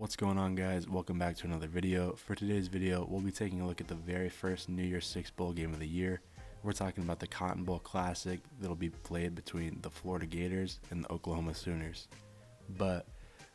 What's going on, guys? Welcome back to another video. For today's video, we'll be taking a look at the very first New Year's Six bowl game of the year. We're talking about the Cotton Bowl Classic that'll be played between the Florida Gators and the Oklahoma Sooners. But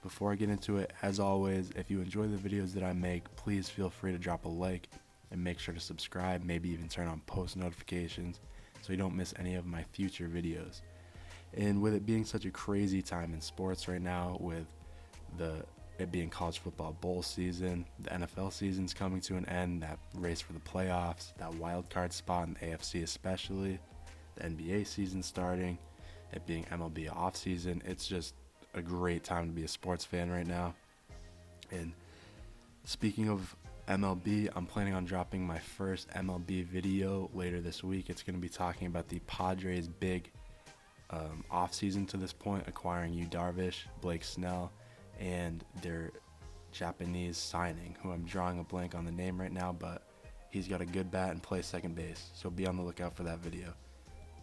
before I get into it, as always, if you enjoy the videos that I make, please feel free to drop a like and make sure to subscribe, maybe even turn on post notifications so you don't miss any of my future videos. And with it being such a crazy time in sports right now, with it being college football bowl season, the NFL season's coming to an end, that race for the playoffs, that wild card spot in the AFC especially, the NBA season starting, it being MLB off season. It's just a great time to be a sports fan right now. And speaking of MLB, I'm planning on dropping my first MLB video later this week. It's going to be talking about the Padres' big off season to this point, acquiring Yu Darvish, Blake Snell, and their Japanese signing, who I'm drawing a blank on the name right now, but he's got a good bat and plays second base, so be on the lookout for that video.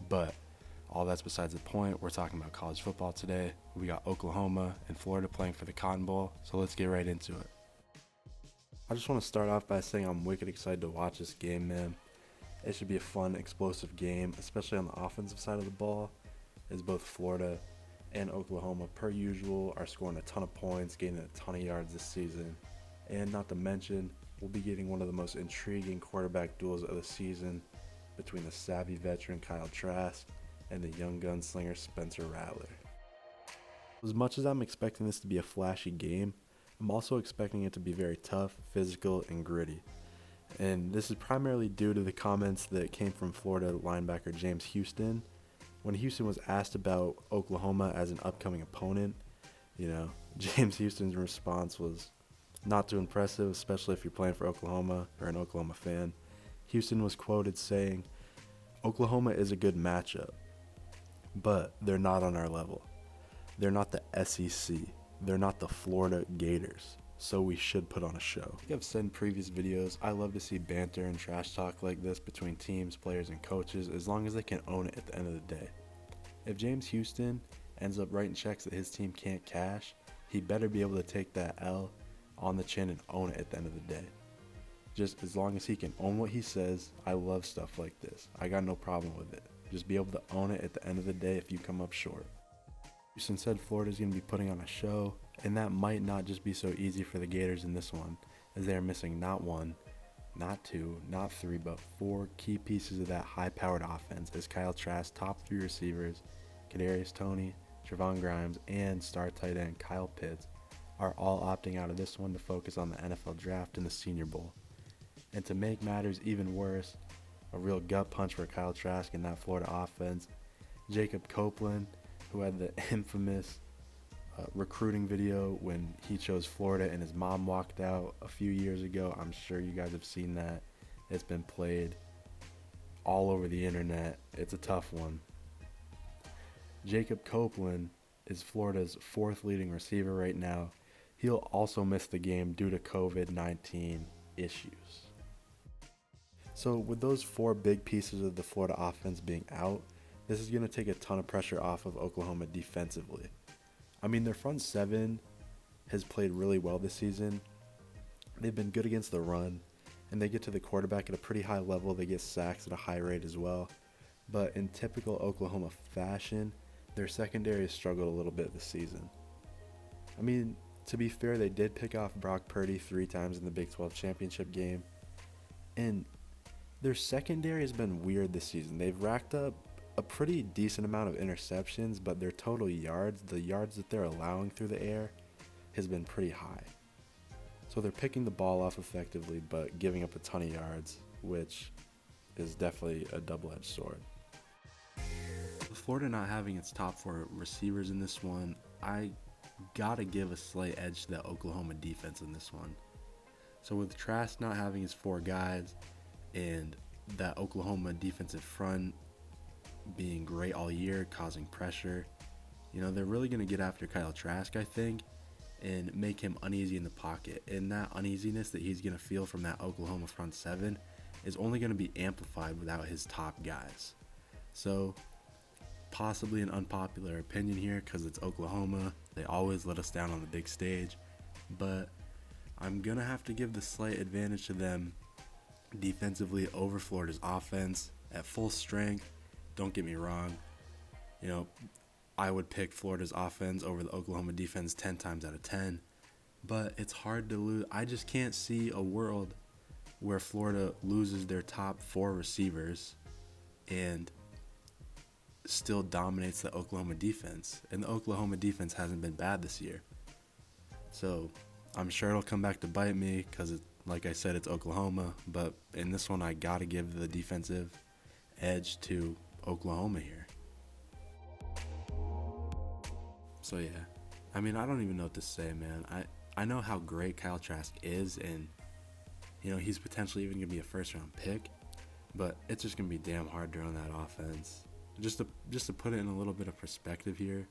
But all that's besides the point. We're talking about college football today. We got Oklahoma and Florida playing for the Cotton Bowl, so let's get right into it. I just want to start off by saying I'm wicked excited to watch this game, man. It should be a fun, explosive game, especially on the offensive side of the ball, as both Florida and Oklahoma, per usual, are scoring a ton of points, gaining a ton of yards this season. And not to mention, we'll be getting one of the most intriguing quarterback duels of the season between the savvy veteran Kyle Trask and the young gunslinger Spencer Rattler. As much as I'm expecting this to be a flashy game, I'm also expecting it to be very tough, physical, and gritty. And this is primarily due to the comments that came from Florida linebacker James Houston. When Houston was asked about Oklahoma as an upcoming opponent, James Houston's response was not too impressive, especially if you're playing for Oklahoma or an Oklahoma fan. Houston was quoted saying, "Oklahoma is a good matchup, but they're not on our level. They're not the SEC. They're not the Florida Gators. So we should put on a show." Like I've said in previous videos, I love to see banter and trash talk like this between teams, players, and coaches, as long as they can own it at the end of the day. If James Houston ends up writing checks that his team can't cash, he better be able to take that L on the chin and own it at the end of the day. Just as long as he can own what he says, I love stuff like this. I got no problem with it. Just be able to own it at the end of the day if you come up short. Houston said Florida's going to be putting on a show, and that might not just be so easy for the Gators in this one, as they are missing not one, not two, not three, but four key pieces of that high-powered offense, as Kyle Trask's top three receivers, Kadarius Toney, Trevon Grimes, and star tight end Kyle Pitts, are all opting out of this one to focus on the NFL Draft and the Senior Bowl. And to make matters even worse, a real gut punch for Kyle Trask in that Florida offense, Jacob Copeland, who had the infamous recruiting video when he chose Florida and his mom walked out a few years ago. I'm sure you guys have seen that. It's been played all over the internet. It's a tough one. Jacob Copeland is Florida's fourth leading receiver right now. He'll also miss the game due to COVID-19 issues. So with those four big pieces of the Florida offense being out, this is going to take a ton of pressure off of Oklahoma defensively. I mean, their front seven has played really well this season. They've been good against the run, and they get to the quarterback at a pretty high level. They get sacks at a high rate as well. But in typical Oklahoma fashion, their secondary has struggled a little bit this season. I mean, to be fair, they did pick off Brock Purdy 3 times in the Big 12 championship game. And their secondary has been weird this season. They've racked up a pretty decent amount of interceptions, but their total yards, the yards that they're allowing through the air, has been pretty high. So they're picking the ball off effectively, but giving up a ton of yards, which is definitely a double-edged sword. With Florida not having its top 4 receivers in this one, I gotta give a slight edge to the Oklahoma defense in this one. So with Trask not having his 4 guys and that Oklahoma defensive front being great all year, causing pressure, they're really going to get after Kyle Trask, I think, and make him uneasy in the pocket. And that uneasiness that he's going to feel from that Oklahoma front seven is only going to be amplified without his top guys. So possibly an unpopular opinion here because it's Oklahoma. They always let us down on the big stage. but I'm going to have to give the slight advantage to them defensively over Florida's offense at full strength. Don't get me wrong. I would pick Florida's offense over the Oklahoma defense 10 times out of 10, but it's hard to lose. I just can't see a world where Florida loses their top 4 receivers and still dominates the Oklahoma defense. And the Oklahoma defense hasn't been bad this year. So I'm sure it'll come back to bite me because, like I said, it's Oklahoma. But in this one, I got to give the defensive edge to Oklahoma here. So, yeah. I mean, I don't even know what to say, man. I know how great Kyle Trask is, and, he's potentially even going to be a first-round pick. But it's just going to be damn hard to run that offense. Just to put it in a little bit of perspective here,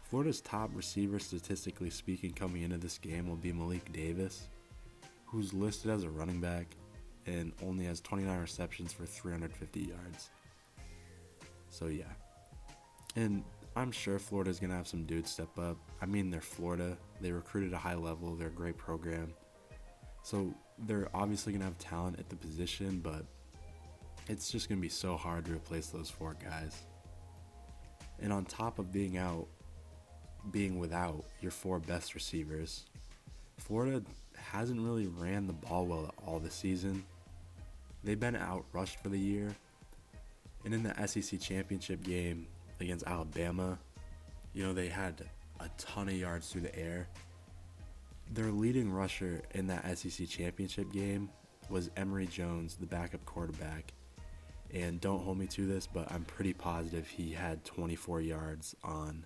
Florida's top receiver, statistically speaking, coming into this game will be Malik Davis, who's listed as a running back and only has 29 receptions for 350 yards. So, yeah. And I'm sure Florida's going to have some dudes step up. I mean, they're Florida. They recruited at a high level. They're a great program. So they're obviously going to have talent at the position, but it's just going to be so hard to replace those 4 guys. And on top of being without your 4 best receivers, Florida hasn't really ran the ball well at all this season. They've been outrushed for the year. And in the SEC championship game against Alabama, they had a ton of yards through the air. Their leading rusher in that SEC championship game was Emory Jones, the backup quarterback. And don't hold me to this, but I'm pretty positive he had 24 yards on,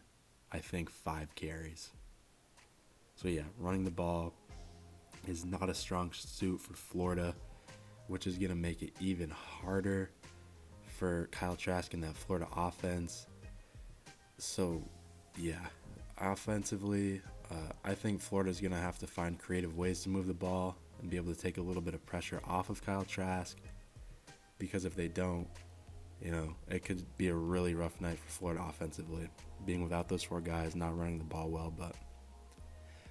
I think, 5 carries. So yeah, running the ball is not a strong suit for Florida, which is going to make it even harder for Kyle Trask in that Florida offense. So yeah, offensively, I think Florida's going to have to find creative ways to move the ball and be able to take a little bit of pressure off of Kyle Trask. Because if they don't, it could be a really rough night for Florida offensively, being without those 4 guys, not running the ball well. But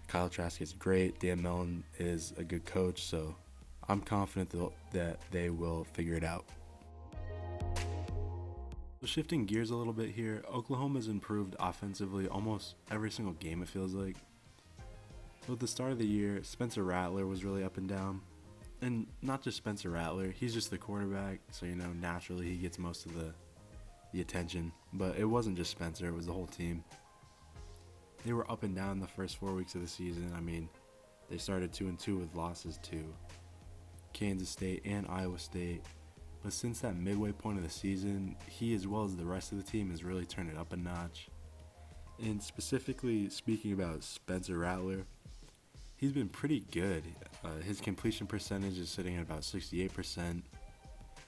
Kyle Trask is great. Dan Mullen is a good coach, so I'm confident that they will figure it out. So shifting gears a little bit here, Oklahoma's improved offensively almost every single game, it feels like. So at the start of the year, Spencer Rattler was really up and down. And not just Spencer Rattler, he's just the quarterback, so naturally he gets most of the attention. But it wasn't just Spencer, it was the whole team. They were up and down the first 4 weeks of the season. I mean, they started 2-2 with losses to Kansas State and Iowa State. But since that midway point of the season, he, as well as the rest of the team, has really turned it up a notch. And specifically speaking about Spencer Rattler, he's been pretty good. His completion percentage is sitting at about 68%.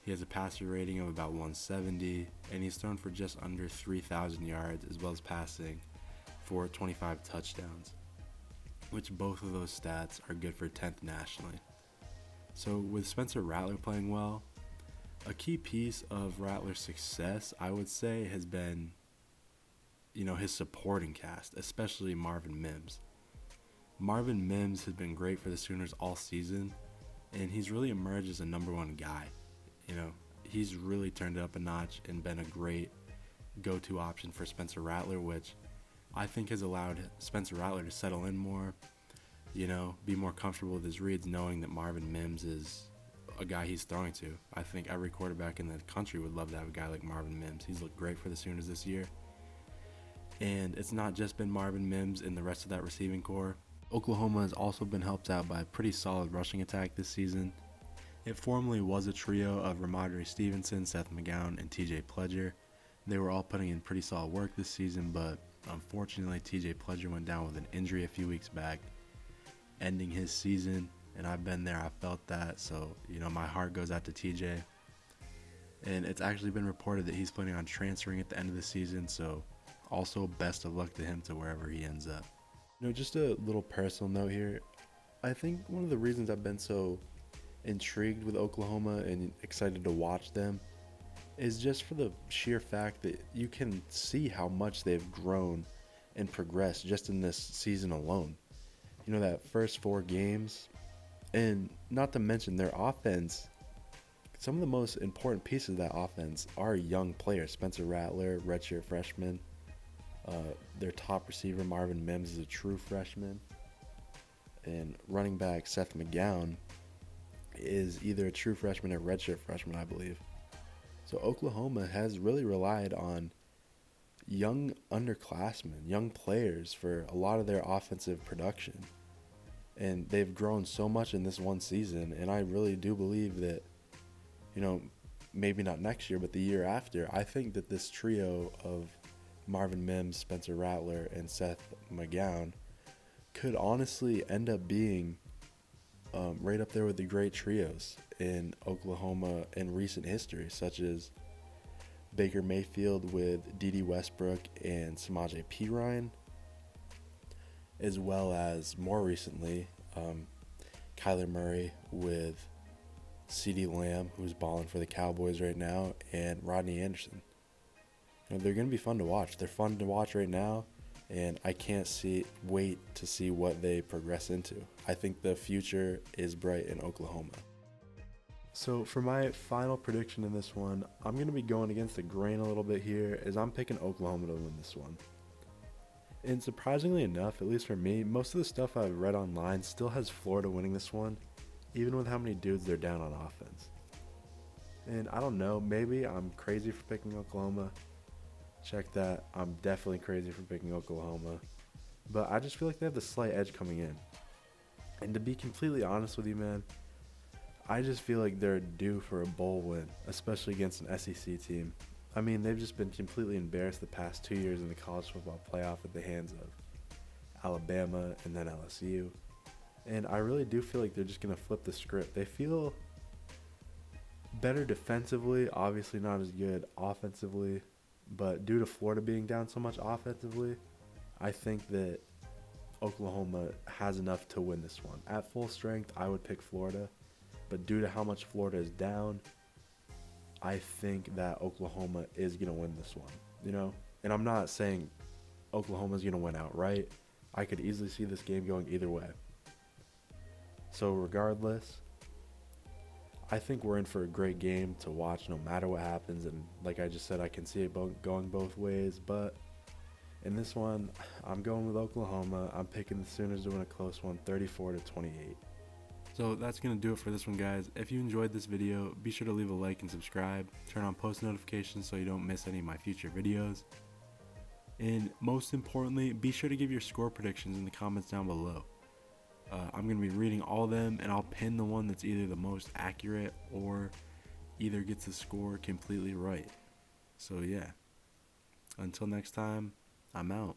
He has a passer rating of about 170, and he's thrown for just under 3,000 yards, as well as passing for 25 touchdowns, which both of those stats are good for 10th nationally. So with Spencer Rattler playing well, a key piece of Rattler's success, I would say, has been, his supporting cast, especially Marvin Mims. Marvin Mims has been great for the Sooners all season, and he's really emerged as a number 1 guy. He's really turned it up a notch and been a great go-to option for Spencer Rattler, which I think has allowed Spencer Rattler to settle in more, be more comfortable with his reads, knowing that Marvin Mims is a guy he's throwing to. I think every quarterback in the country would love to have a guy like Marvin Mims. He's looked great for the Sooners this year. And it's not just been Marvin Mims and the rest of that receiving core. Oklahoma has also been helped out by a pretty solid rushing attack this season. It formerly was a trio of Ramondre Stevenson, Seth McGowan, and TJ Pledger. They were all putting in pretty solid work this season, but unfortunately TJ Pledger went down with an injury a few weeks back, ending his season. And I've been there, I felt that, so my heart goes out to TJ. And it's actually been reported that he's planning on transferring at the end of the season, so also best of luck to him to wherever he ends up. Just a little personal note here. I think one of the reasons I've been so intrigued with Oklahoma and excited to watch them is just for the sheer fact that you can see how much they've grown and progressed just in this season alone. that first 4 games, and not to mention their offense. Some of the most important pieces of that offense are young players. Spencer Rattler, redshirt freshman. Their top receiver, Marvin Mims, is a true freshman. And running back Seth McGowan is either a true freshman or redshirt freshman, I believe. So Oklahoma has really relied on young underclassmen, young players for a lot of their offensive production. And they've grown so much in this one season, and I really do believe that, maybe not next year, but the year after, I think that this trio of Marvin Mims, Spencer Rattler, and Seth McGowan could honestly end up being right up there with the great trios in Oklahoma in recent history, such as Baker Mayfield with Dede Westbrook and Samaje Perine, as well as more recently Kyler Murray with CeeDee Lamb, who's balling for the Cowboys right now, and Rodney Anderson. They're going to be fun to watch. They're fun to watch right now, and I can't wait to see what they progress into. I think the future is bright in Oklahoma. So for my final prediction in this one, I'm going to be going against the grain a little bit here, as I'm picking Oklahoma to win this one. And surprisingly enough, at least for me, most of the stuff I've read online still has Florida winning this one, even with how many dudes they're down on offense. And I don't know, maybe I'm crazy for picking Oklahoma. Check that. I'm definitely crazy for picking Oklahoma. But I just feel like they have the slight edge coming in. And to be completely honest with you, man, I just feel like they're due for a bowl win, especially against an SEC team. I mean, they've just been completely embarrassed the past 2 years in the college football playoff at the hands of Alabama and then LSU. And I really do feel like they're just going to flip the script. They feel better defensively, obviously not as good offensively. But due to Florida being down so much offensively, I think that Oklahoma has enough to win this one. At full strength, I would pick Florida. But due to how much Florida is down, I think that Oklahoma is going to win this one. And I'm not saying Oklahoma's going to win outright. I could easily see this game going either way. So regardless, I think we're in for a great game to watch no matter what happens. And like I just said, I can see it going both ways. But in this one, I'm going with Oklahoma. I'm picking the Sooners to win a close one, 34-28. So that's going to do it for this one, guys. If you enjoyed this video, be sure to leave a like and subscribe. Turn on post notifications so you don't miss any of my future videos. And most importantly, be sure to give your score predictions in the comments down below. I'm going to be reading all of them, and I'll pin the one that's either the most accurate or either gets the score completely right. So yeah, until next time, I'm out.